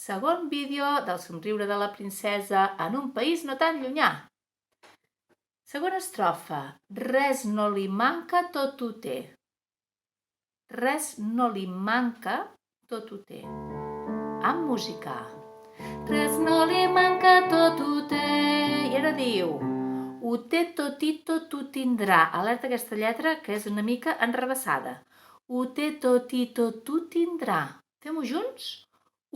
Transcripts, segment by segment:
Segon vídeo del somriure de la princesa en un país no tan llunyà. Segona estrofa. Res no li manca, tot ho té. Res no li manca, tot ho té. Amb música. Res no li manca, tot ho té. I ara diu, ho té tot i tot ho tindrà. Alerta aquesta lletra que és una mica enrevessada. Ho té tot i tot ho tindrà. Fem-ho junts?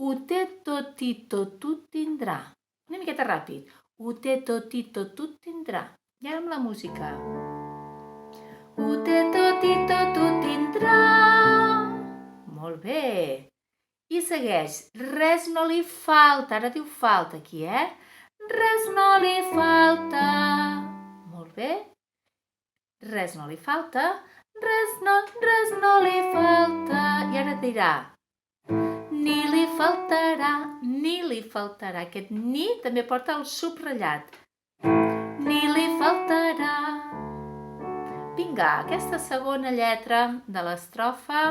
Ho té tot i tot ho tindrà. Una miqueta ràpid. Ho té tot i tot ho tindrà. I ara amb la música. Ho té tot i tot ho tindrà. Molt bé. I segueix. Res no li falta. Ara diu falta aquí, Res no li falta. Molt bé. Res no li falta. Res no li falta. I ara dirà. Ni li faltarà. Aquest ni també porta el subratllat. Ni li faltarà. Vinga, aquesta segona lletra de l'estrofa.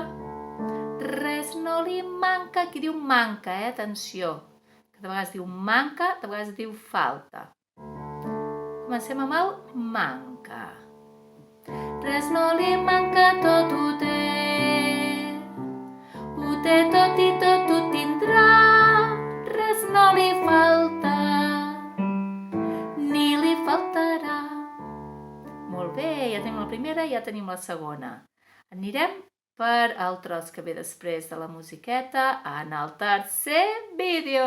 Res no li manca. Aquí diu manca, atenció. Que de vegades diu manca, de vegades diu falta. Comencem amb el manca. Res no li manca, tot ho té. Ho té tot i tot ho tindrà. Res no li falta. Ni li faltarà. Molt bé, ja tenim la primera i ja tenim la segona. Anirem per el tros que ve després de la musiqueta en el tercer vídeo.